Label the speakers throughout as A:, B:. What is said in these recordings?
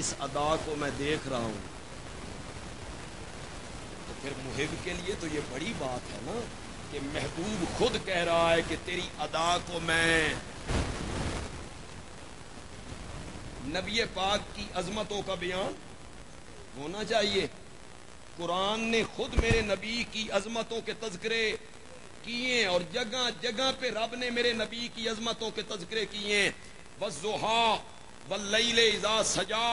A: اس ادا کو میں دیکھ رہا ہوں، تو پھر محب کے لیے تو یہ بڑی بات ہے نا کہ محبوب خود کہہ رہا ہے کہ تیری ادا کو میں، نبی پاک کی عظمتوں کا بیان ہونا چاہیے. قرآن نے خود میرے نبی کی عظمتوں کے تذکرے کیے اور جگہ جگہ پہ رب نے میرے نبی کی عظمتوں کے تذکرے کیے. والضحیٰ واللیل اذا سجا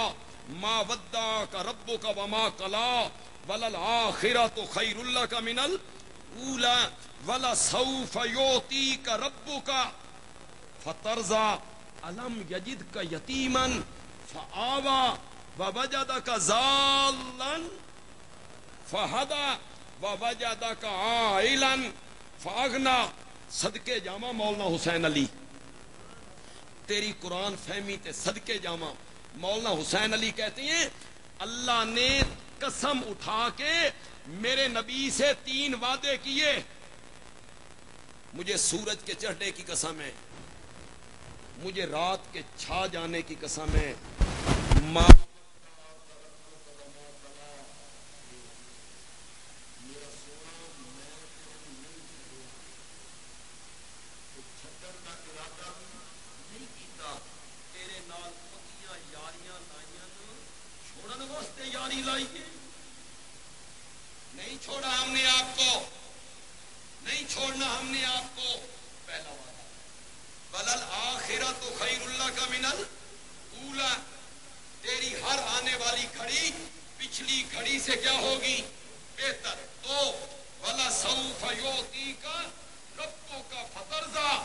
A: ما ودعک ربک وما قلی وللآخرۃ خیر لک من الاولی ولسوف یعطیک ربک فترضی الم یجدک یتیما فآوی ووجدک ضالا فہدی ووجدک عائلا فاغنی. صدقے جامع مولانا حسین علی، تیری قرآن فہمی تے صدقے جامع. مولانا حسین علی کہتے ہیں اللہ نے قسم اٹھا کے میرے نبی سے 3 وعدے کیے. مجھے سورج کے چڑھنے کی قسم ہے، مجھے رات کے چھا جانے کی قسم ہے، نہیں چھوڑا ہم نے آپ کو، نہیں چھوڑنا ہم نے آپ کو. پہلا وعدہ وَلَلْآخِرَةُ خَيْرٌ لَكَ مِنَ الْأُولَى، تیری ہر آنے والی گھڑی پچھلی گھڑی سے کیا ہوگی؟ بہتر. تو وَلَسَوْفَ يُعْطِيكَ رَبُّكَ فَتَرْضَىٰ،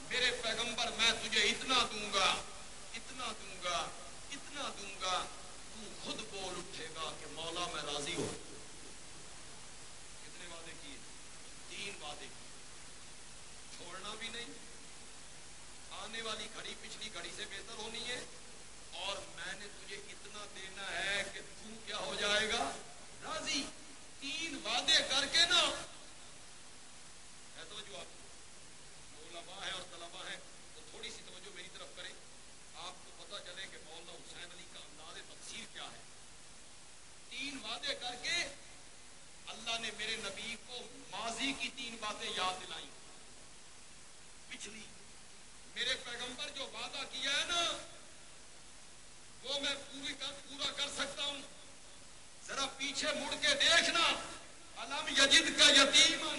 A: میرے پیغمبر میں تجھے اتنا دوں گا، اتنا دوں گا، اتنا دوں گا، تو خود بول اٹھے گا کہ مولا میں راضی ہوں. کتنے وعدے کیے؟ 3 وعدے کیے. چھوڑنا بھی نہیں، آنے والی گھڑی پچھلی گھڑی سے بہتر ہونی ہے، اور میں نے تجھے اتنا دینا ہے کہ تو کیا ہو جائے گا؟ راضی. 3 وعدے کر کے نا ہے توجہ. آپ علماء ہے اور طلباء ہے تو تھوڑی سی توجہ میری طرف کریں، آپ کو پتہ چلے کہ مولانا حسین علی کا انداز تفسیر کیا ہے. 3 وعدے کر کے اللہ نے میرے نبی کو ماضی کی 3 باتیں یاد دلائیں. پچھلی میرے پیغمبر جو وعدہ کیا ہے نا وہ میں پورا کر سکتا ہوں. ذرا پیچھے مڑ کے دیکھنا. الم یجدک یتیما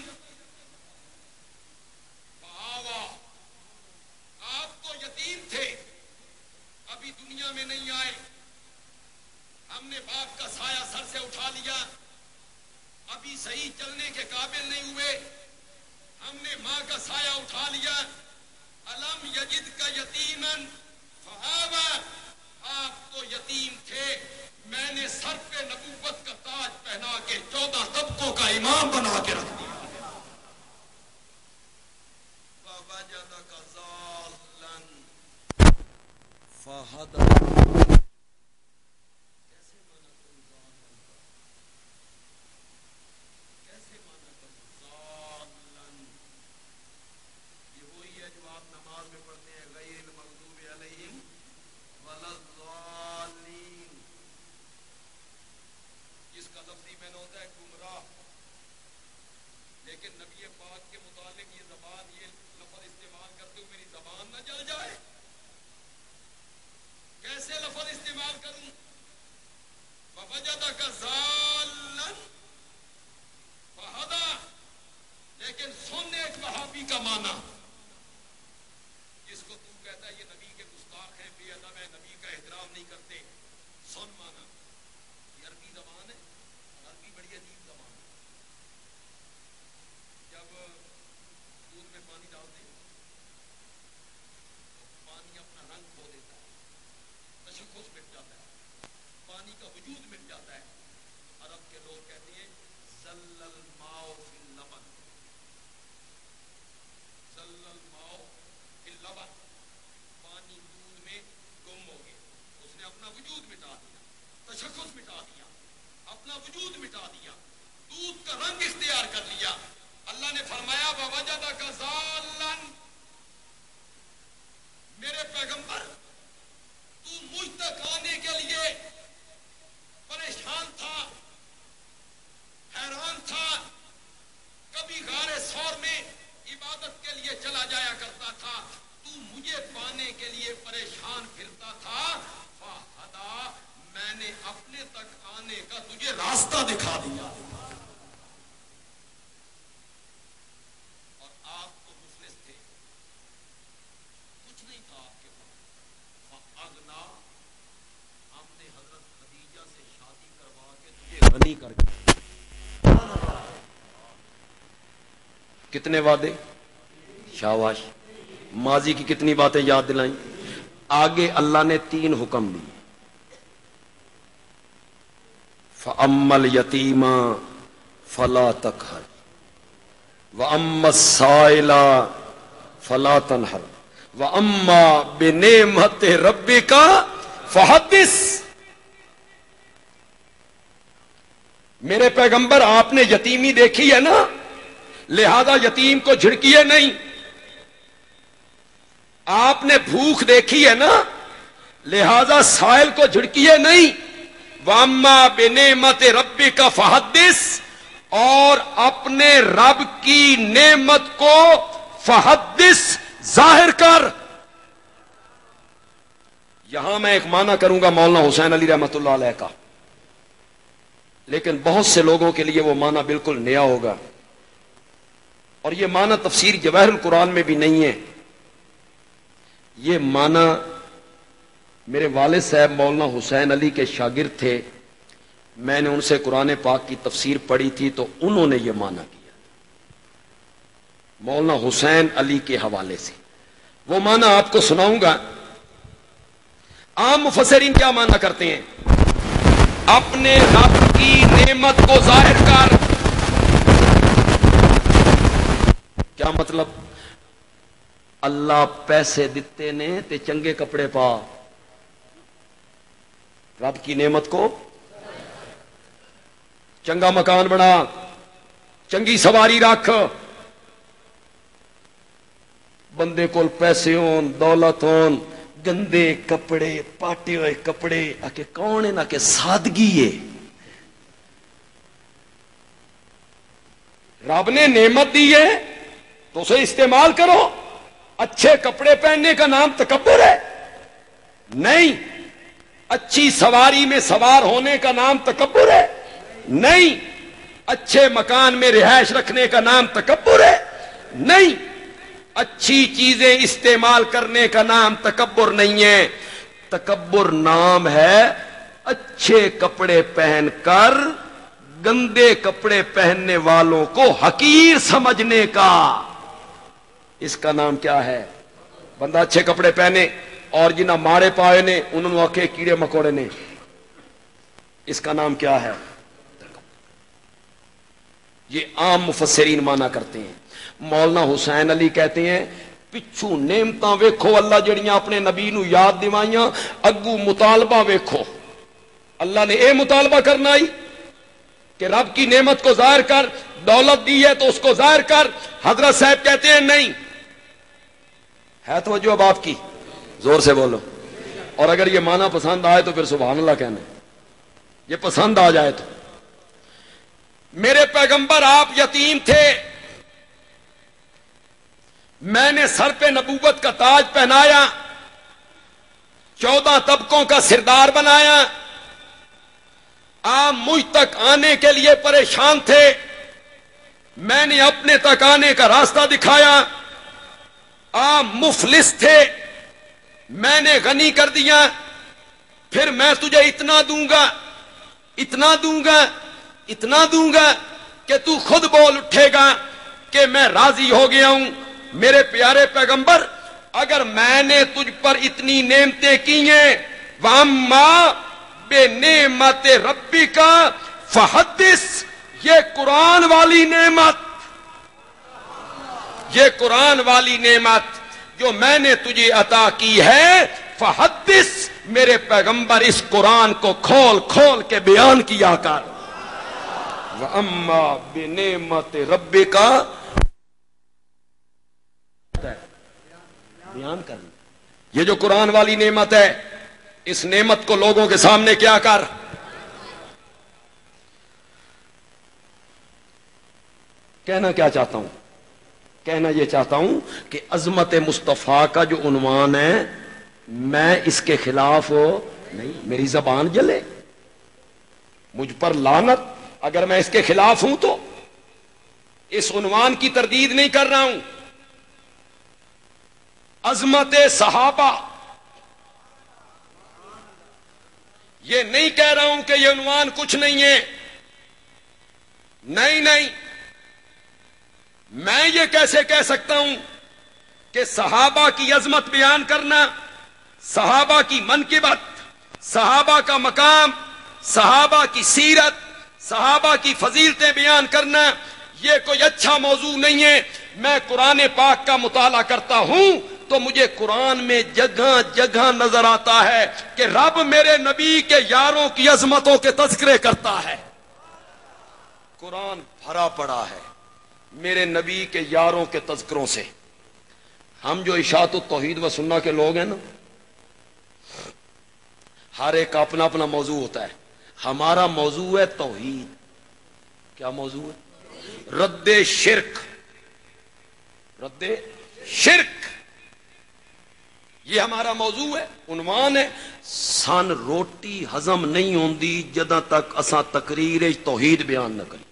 A: فآوی، آپ تو یتیم تھے، ابھی دنیا میں نہیں آئے، ہم نے باپ کا سایہ سر سے اٹھا لیا، ابھی صحیح چلنے کے قابل نہیں ہوئے، ہم نے ماں کا سایہ اٹھا لیا. الم یجدک یتیما فآوی، آپ تو یتیم تھے، میں نے سر پہ نبوت کا تاج پہنا کے 14 طبقوں کا امام بنا کے رکھ دیا. ووجدک ضالا فہدی. لیکن نبی پاک کے متعلق یہ لفظ استعمال کرتے ہوئے میری زبان نہ جل جائے. کیسے لفظ استعمال کروں؟ وَوَجَدَكَ ضَالًّا فَهَدَىٰ، لیکن سن ایک وہابی کا معنی جس کو تو کہتا ہے یہ نبی کے گستاخ ہیں، بے ادب ہے، نبی کا احترام نہیں کرتے. سن معنی یہ عربی زبان ہے، عربی بڑی عجیب زبان ہے. جب دودھ میں پانی ڈالتے ہیں تو پانی اپنا رنگ کھو دیتا ہے، تشخص مٹ جاتا ہے، پانی کا وجود مٹ جاتا ہے. عرب کے لوگ کہتے ہیں زل الماء فی اللبن، زل الماء فی اللبن، پانی دودھ میں گم ہو گیا، اس نے اپنا وجود مٹا دیا، تشخص مٹا دیا، اپنا وجود مٹا دیا، دودھ کا رنگ اختیار کر لیا. اللہ نے فرمایا وَوَجَدَكَ ضَالًّا، میرے پیغمبر تو مجھ تک آنے کے لیے اپنے تک آنے کا تجھے راستہ دکھا دیا اور آپ تو مفلس تھے, کچھ نہیں تھا آپ کے پاس. فَأَغْنَا, ہم نے حضرت خدیجہ سے شادی کروا کے تجھے غنی کر کے. کتنے وعدے, شاباش. ماضی کی کتنی باتیں یاد دلائیں. آگے اللہ نے 3 حکم دیے. فَأَمَّا الْيَتِيمَ فَلَا تَقْهَرْ وَأَمَّا السَّائِلَ فَلَا تَنْهَرْ وَأَمَّا بِنِعْمَتِ رَبِّكَ فَحَدِّثْ. میرے پیغمبر آپ نے یتیمی دیکھی ہے نا, لہذا یتیم کو جھڑکیے نہیں. آپ نے بھوک دیکھی ہے نا, لہذا سائل کو جھڑکیے نہیں. وَأَمَّا بِنِعْمَتِ رَبِّكَ فَحَدِّثْ, اور اپنے رب کی نعمت کو فحدث, ظاہر کر. یہاں میں ایک معنی کروں گا مولانا حسین علی رحمۃ اللہ علیہ کا, لیکن بہت سے لوگوں کے لیے وہ معنی بالکل نیا ہوگا, اور یہ معنی تفسیر جواہر القرآن میں بھی نہیں ہے. یہ معنی میرے والد صاحب مولانا حسین علی کے شاگرد تھے, میں نے ان سے قرآن پاک کی تفسیر پڑھی تھی تو انہوں نے یہ معنی کیا مولانا حسین علی کے حوالے سے. وہ معنی آپ کو سناؤں گا. عام مفسرین کیا معنی کرتے ہیں؟ اپنے رب کی نعمت کو ظاہر کر. کیا مطلب؟ اللہ پیسے دیتے نے تے چنگے کپڑے پا, رب کی نعمت کو, چنگا مکان بنا, چنگی سواری رکھ. بندے کول پیسے ہون, دولت ہون, گندے کپڑے, پاٹے ہوئے کپڑے, آکے کون ہے نا کہ سادگی ہے. رب نے نعمت دی ہے تو اسے استعمال کرو. اچھے کپڑے پہننے کا نام تکبر ہے؟ نہیں. اچھی سواری میں سوار ہونے کا نام تکبر ہے؟ نہیں. اچھے مکان میں رہائش رکھنے کا نام تکبر ہے؟ نہیں. اچھی چیزیں استعمال کرنے کا نام تکبر نہیں ہے. تکبر نام ہے اچھے کپڑے پہن کر گندے کپڑے پہننے والوں کو حقیر سمجھنے کا. اس کا نام کیا ہے؟ بندہ اچھے کپڑے پہنے اور جنہ مارے پائے نے انہوں نے آکے کیڑے مکوڑے نے, اس کا نام کیا ہے؟ یہ عام مفسرین مانا کرتے ہیں. مولانا حسین علی کہتے ہیں پچھو نعمتاں ویکھو اللہ جڑیاں اپنے نبی نو یاد دیوائیاں, اگو مطالبہ ویکھو. اللہ نے اے مطالبہ کرنا ہی کہ رب کی نعمت کو ظاہر کر, دولت دی ہے تو اس کو ظاہر کر. حضرت صاحب کہتے ہیں نہیں ہے. توجہ اب آپ کی, زور سے بولو. اور اگر یہ معنی پسند آئے تو پھر سبحان اللہ کہنا, یہ پسند آ جائے تو. میرے پیغمبر آپ یتیم تھے, میں نے سر پہ نبوت کا تاج پہنایا, 14 طبقوں کا سردار بنایا. آپ مجھ تک آنے کے لیے پریشان تھے, میں نے اپنے تک آنے کا راستہ دکھایا. آپ مفلس تھے, میں نے غنی کر دیا. پھر میں تجھے اتنا دوں گا, اتنا دوں گا, اتنا دوں گا کہ تو خود بول اٹھے گا کہ میں راضی ہو گیا ہوں. میرے پیارے پیغمبر, اگر میں نے تجھ پر اتنی نعمتیں کی ہیں, وَأَمَّا بِنِعْمَتِ رَبِّكَ فَحَدِّثْ, یہ قرآن والی نعمت, یہ قرآن والی نعمت جو میں نے تجھے عطا کی ہے, فحدث, میرے پیغمبر اس قرآن کو کھول کھول کے بیان کیا کر. وَأَمَّا بِنِعْمَتِ رَبِّكَ, بیان کرنا. یہ جو قرآن والی نعمت ہے, اس نعمت کو لوگوں کے سامنے کیا کر. کہنا کیا چاہتا ہوں؟ کہنا یہ چاہتا ہوں کہ عظمت مصطفیٰ کا جو عنوان ہے, میں اس کے خلاف نہیں. میری زبان جلے, مجھ پر لعنت اگر میں اس کے خلاف ہوں تو اس عنوان کی تردید نہیں کر رہا ہوں. عظمت صحابہ یہ نہیں کہہ رہا ہوں کہ یہ عنوان کچھ نہیں ہے. نہیں میں یہ کیسے کہہ سکتا ہوں کہ صحابہ کی عظمت بیان کرنا، صحابہ کی منقبت، صحابہ کا مقام، صحابہ کی سیرت، صحابہ کی فضیلتیں بیان کرنا یہ کوئی اچھا موضوع نہیں ہے. میں قرآن پاک کا مطالعہ کرتا ہوں تو مجھے قرآن میں جگہ جگہ نظر آتا ہے کہ رب میرے نبی کے یاروں کی عظمتوں کے تذکرے کرتا ہے. قرآن بھرا پڑا ہے میرے نبی کے یاروں کے تذکروں سے. ہم جو اشاعت التوحید و سنہ کے لوگ ہیں نا، ہر ایک کا اپنا اپنا موضوع ہوتا ہے. ہمارا موضوع ہے توحید. کیا موضوع ہے؟ رد شرک. رد شرک یہ ہمارا موضوع ہے، عنوان ہے. سن روٹی ہضم نہیں ہوندی جداں تک اساں تقریر توحید بیان نہ کریں.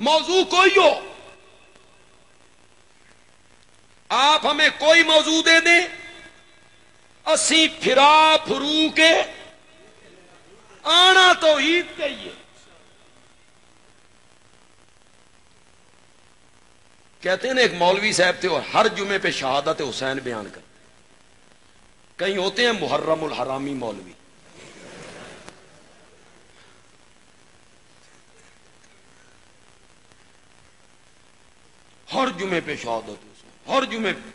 A: موضوع کوئی ہو، آپ ہمیں کوئی موضوع دے دیں، اسی پھرا پھرو کے آنا توحید کہیے. کہتے ہیں نا ایک مولوی صاحب تھے اور ہر جمعے پہ شہادت حسین بیان کر. کہیں ہوتے ہیں محرم الحرامی مولوی، ہر جمعے پہ شہادت حسین، ہر جمعے پہ.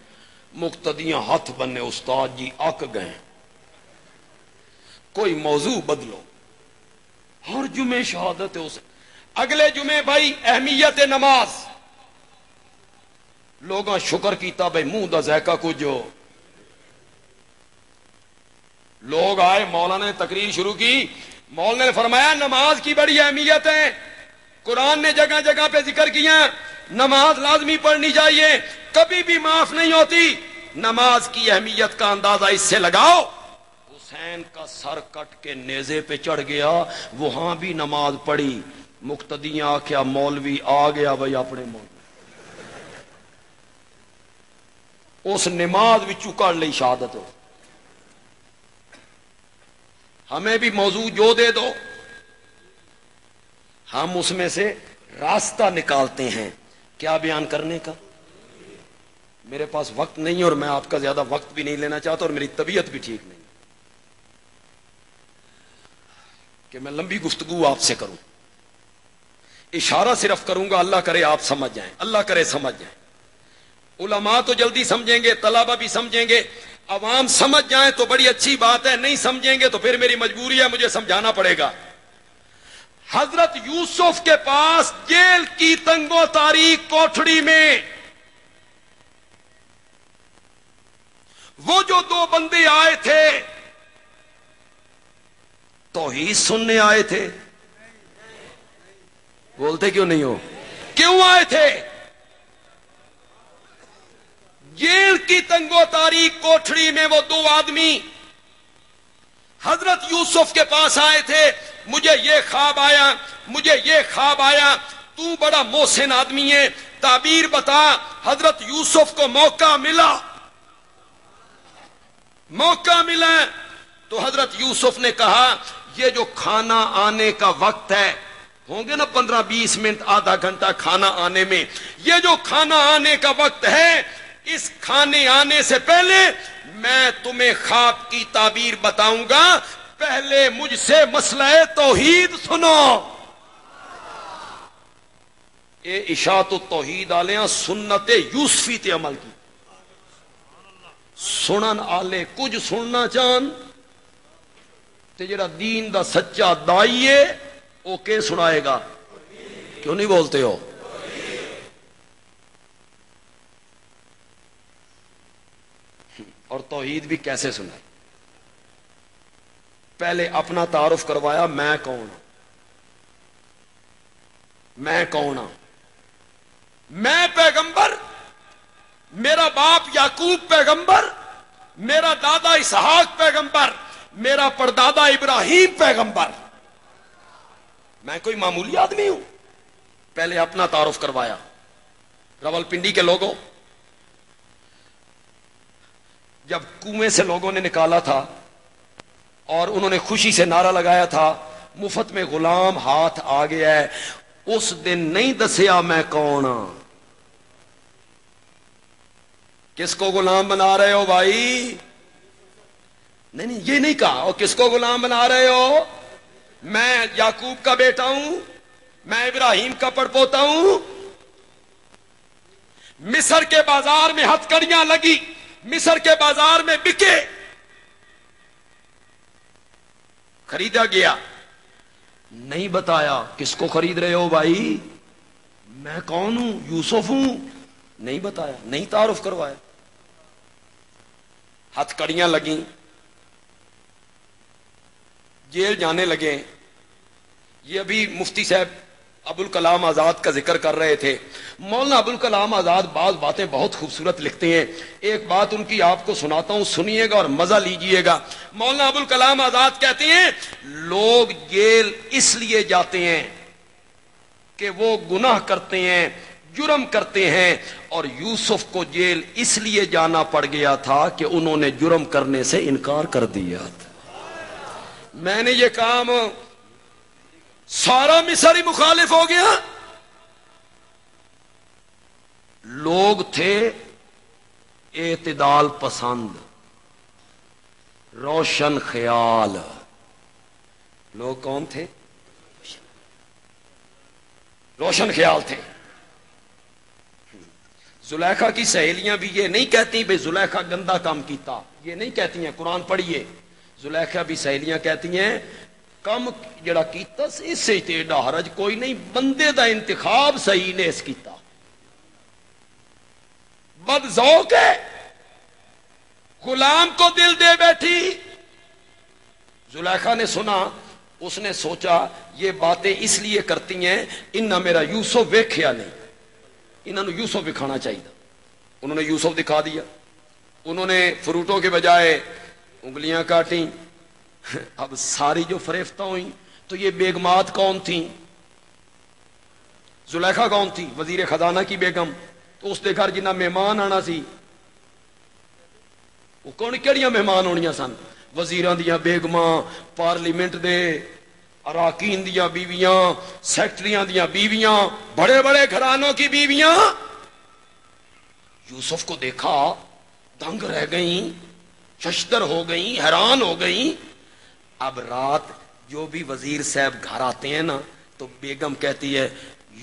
A: مقتدیاں ہاتھ بننے استاد جی اک گئے، کوئی موضوع بدلو. ہر جمعے شہادت حسین. اگلے جمعے بھائی اہمیت نماز. لوگاں شکر کیتا بھائی منہ دا ذائقہ کچھ جو لوگ آئے، مولانا نے تقریر شروع کی. مولانا نے فرمایا نماز کی بڑی اہمیت ہے، قرآن نے جگہ جگہ پہ ذکر کیا، نماز لازمی پڑھنی چاہیے، کبھی بھی معاف نہیں ہوتی. نماز کی اہمیت کا اندازہ اس سے لگاؤ، حسین کا سر کٹ کے نیزے پہ چڑھ گیا، وہاں بھی نماز پڑھی. مقتدیاں آخیا مولوی آ گیا بھائی اپنے مولوی، اس نماز وچوں کر لی شہادت. ہمیں بھی موضوع جو دے دو ہم اس میں سے راستہ نکالتے ہیں کیا بیان کرنے کا. میرے پاس وقت نہیں اور میں آپ کا زیادہ وقت بھی نہیں لینا چاہتا اور میری طبیعت بھی ٹھیک نہیں کہ میں لمبی گفتگو آپ سے کروں. اشارہ صرف کروں گا، اللہ کرے آپ سمجھ جائیں، اللہ کرے سمجھ جائیں. علماء تو جلدی سمجھیں گے، طلبہ بھی سمجھیں گے، عوام سمجھ جائیں تو بڑی اچھی بات ہے، نہیں سمجھیں گے تو پھر میری مجبوری ہے، مجھے سمجھانا پڑے گا. حضرت یوسف کے پاس جیل کی تنگ و تاریک کوٹھڑی میں وہ جو دو بندے آئے تھے توحید سننے آئے تھے. بولتے کیوں نہیں ہو؟ کیوں آئے تھے؟ جیل کی تنگ و تاریک کوٹھڑی میں وہ دو آدمی حضرت یوسف کے پاس آئے تھے. مجھے یہ خواب آیا، مجھے یہ خواب آیا، تو بڑا محسن آدمی ہے، تعبیر بتا. حضرت یوسف کو موقع ملا تو حضرت یوسف نے کہا یہ جو کھانا آنے کا وقت ہے، ہوں گے نا 15-20 منٹ آدھا گھنٹہ کھانا آنے میں، یہ جو کھانا آنے کا وقت ہے، اس کھانے آنے سے پہلے میں تمہیں خواب کی تعبیر بتاؤں گا، پہلے مجھ سے مسئلہ توحید سنو. اے اشاعت التوحید آلیاں سنت یوسفی تے عمل کی. سنن آلے کچھ سننا چاہن تے جڑا دین دا سچا دائی ہے وہ کہ سنائے گا؟ کیوں نہیں بولتے ہو؟ اور توحید بھی کیسے سنائے؟ پہلے اپنا تعارف کروایا، میں کون ہوں، میں کون ہوں. میں پیغمبر، میرا باپ یعقوب پیغمبر، میرا دادا اسحاق پیغمبر، میرا پردادا ابراہیم پیغمبر، میں کوئی معمولی آدمی ہوں؟ پہلے اپنا تعارف کروایا. راولپنڈی کے لوگوں، جب کنویں سے لوگوں نے نکالا تھا اور انہوں نے خوشی سے نعرہ لگایا تھا مفت میں غلام ہاتھ آ گیا ہے، اس دن نہیں دسیا میں کون ہاں. کس کو غلام بنا رہے ہو بھائی؟ نہیں یہ نہیں کہا. اور کس کو غلام بنا رہے ہو؟ میں یعقوب کا بیٹا ہوں، میں ابراہیم کا پڑپوتا ہوں. مصر کے بازار میں ہتھکڑیاں لگی، مصر کے بازار میں بکے، خریدا گیا، نہیں بتایا کس کو خرید رہے ہو بھائی، میں کون ہوں، یوسف ہوں، نہیں بتایا، نہیں تعارف کروایا. ہتھکڑیاں لگیں، جیل جانے لگے. یہ ابھی مفتی صاحب ابوالکلام آزاد کا ذکر کر رہے تھے. مولانا ابوالکلام آزاد بعض باتیں بہت خوبصورت لکھتے ہیں. ایک بات ان کی آپ کو سناتا ہوں، سنیے گا اور مزہ لیجئے گا. مولانا ابوالکلام آزاد کہتے ہیں لوگ جیل اس لیے جاتے ہیں کہ وہ گناہ کرتے ہیں، جرم کرتے ہیں، اور یوسف کو جیل اس لیے جانا پڑ گیا تھا کہ انہوں نے جرم کرنے سے انکار کر دیا تھا. میں نے یہ کام، سارا مصری مخالف ہو گیا. لوگ تھے اعتدال پسند، روشن خیال. لوگ کون تھے؟ روشن خیال تھے. زلیخا کی سہیلیاں بھی یہ نہیں کہتی بھئی زلیخا گندا کام کیتا، یہ نہیں کہتی ہیں. قرآن پڑھیے، زلیخا بھی سہیلیاں کہتی ہیں کم جڑا کیتا اس سے ایڈا حرج کوئی نہیں، بندے دا انتخاب صحیح نے اس کیتا. بد ذوق ہے، غلام کو دل دے بیٹھی. زلیخا نے سنا، اس نے سوچا یہ باتیں اس لیے کرتی ہیں انہاں میرا یوسف ویکھیا نہیں، انہوں نے یوسف دکھانا چاہیے. انہوں نے یوسف دکھا دیا. انہوں نے فروٹوں کے بجائے انگلیاں کاٹیں. اب ساری جو فریفتہ ہوئیں تو یہ بیگمات کون تھیں؟ زلیخا کون تھی؟ وزیر خزانہ کی بیگم. تو اس دے گھر جنہ مہمان آنا سی وہ کون کیڑیاں مہمان ہونیاں سن؟ وزیراں دیاں بیگماں، پارلیمنٹ دے اراکین دیاں بیویاں، سیکٹریاں دیاں بیویاں، بڑے بڑے گھرانوں کی بیویاں. یوسف کو دیکھا دنگ رہ گئیں، ششدر ہو گئیں، حیران ہو گئیں. اب رات جو بھی وزیر صاحب گھر آتے ہیں نا تو بیگم کہتی ہے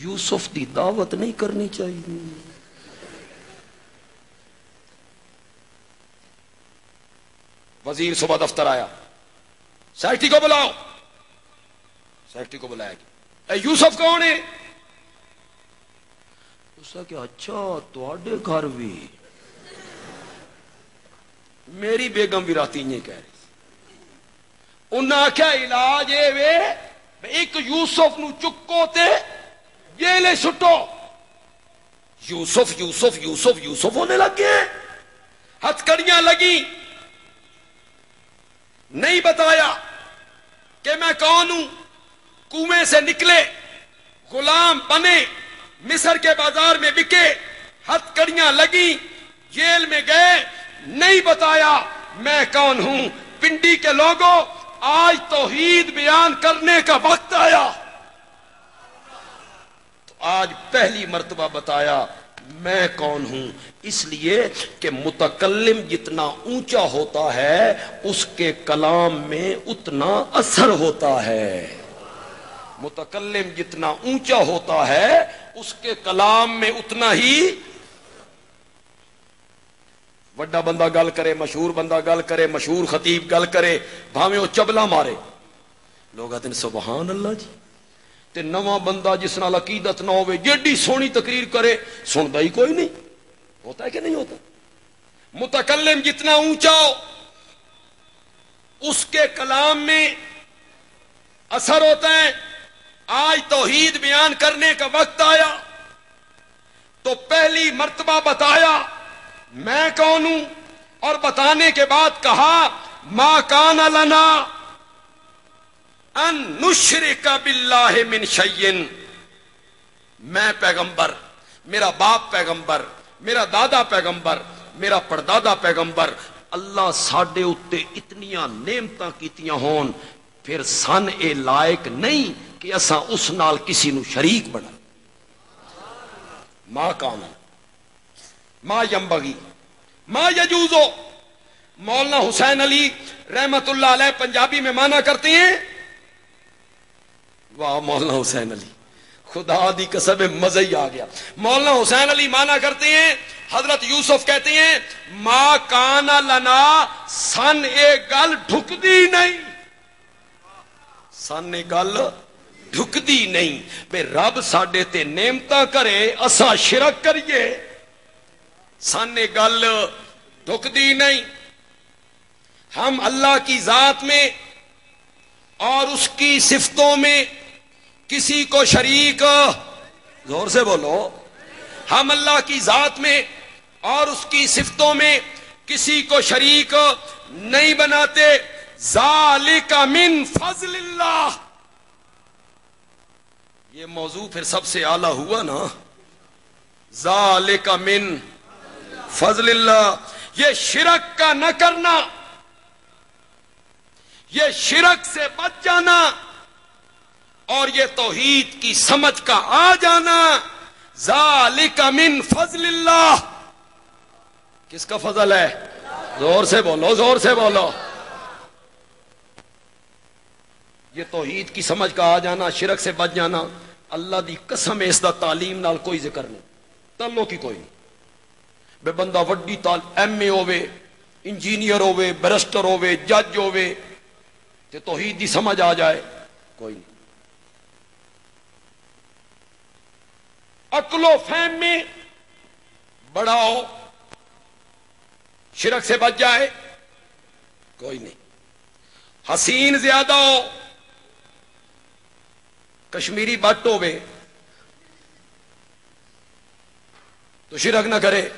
A: یوسف دی دعوت نہیں کرنی چاہیے. وزیر صبح دفتر آیا، سیکٹری کو بلاؤ. سیکٹری کو بلایا گیا. اے یوسف کون ہے؟ اس نے کہا اچھا تواڈے گھر بھی میری بیگم بھی راتی نہیں کہہ رہی. انہاں آخیا علاج اے وے ایک یوسف نو چکو تے جیلے سٹو. یوسف یوسف یوسف یوسف ہونے لگ گئے. ہتھکڑیاں لگی، نہیں بتایا کہ میں کون ہوں. کنویں سے نکلے، غلام بنے، مصر کے بازار میں بکے، ہتھکڑیاں لگی، جیل میں گئے، نہیں بتایا میں کون ہوں. پنڈی کے لوگوں آج توحید بیان کرنے کا وقت آیا. تو آج پہلی مرتبہ بتایا میں کون ہوں. اس لیے کہ متکلم جتنا اونچا ہوتا ہے اس کے کلام میں اتنا اثر ہوتا ہے. متکلم جتنا اونچا ہوتا ہے اس کے کلام میں اتنا ہی. وڈا بندہ گل کرے، مشہور بندہ گل کرے، مشہور خطیب گل کرے، بھاویں وہ چبلا مارے، لوگ آتے ہیں سبحان اللہ جی. تے نواں بندہ جس نال عقیدت نہ ہوئے جیڈی سونی تقریر کرے سندا ہی کوئی نہیں. ہوتا ہے کہ نہیں ہوتا؟ متکلم جتنا اونچا ہو اس کے کلام میں اثر ہوتا ہے. آج توحید بیان کرنے کا وقت آیا تو پہلی مرتبہ بتایا میں کون ہوں. اور بتانے کے بعد کہا ما کان لنا ان نشرک باللہ من شیء، میں پیغمبر، میرا باپ پیغمبر، میرا دادا پیغمبر، میرا پردادا پیغمبر، اللہ ساڈے اتے اتنیاں نعمتاں کیتیاں ہون، پھر سن اے لائق نہیں کہ اساں اس نال کسی نو شریک بنا۔ ما کان ما ینبغی ما یجوزو۔ مولانا حسین علی رحمت اللہ علیہ پنجابی میں مانا کرتے ہیں، واہ مولانا حسین علی، خدا دی قسم مزہ ہی آ گیا۔ مولانا حسین علی مانا کرتے ہیں، حضرت یوسف کہتے ہیں ما کان لنا، سن اے گل ڈھکدی نہیں، سن اے گل ڈھکدی نہیں بے رب ساڈے تے نعمتاں کرے اساں شرک کریے، سن اے گل ڈھکدی نہیں۔ ہم اللہ کی ذات میں اور اس کی صفتوں میں کسی کو شریک، زور سے بولو، ہم اللہ کی ذات میں اور اس کی صفتوں میں کسی کو شریک نہیں بناتے۔ ذالک من فضل اللہ، یہ موضوع پھر سب سے اعلیٰ ہوا نا، ذالک من فضل اللہ۔ یہ شرک کا نہ کرنا، یہ شرک سے بچ جانا اور یہ توحید کی سمجھ کا آ جانا، ذالک من فضل اللہ۔ کس کا فضل ہے؟ زور سے بولو، زور سے بولو۔ یہ توحید کی سمجھ کا آ جانا، شرک سے بچ جانا، اللہ دی قسم اس دا تعلیم نال کوئی ذکر نہیں، تعلق کی کوئی نہیں۔ بے بندہ وڈی ایم اے ہوئے، انجینئر ہوئے، بیرسٹر ہوئے، جج ہوئے، تے توحید دی سمجھ آ جائے، کوئی نہیں۔ عقل و فہم میں بڑا ہو، شرک سے بچ جائے، کوئی نہیں۔ حسین زیادہ ہو، کشمیری بٹ ہوئے تو شرک نہ کرے،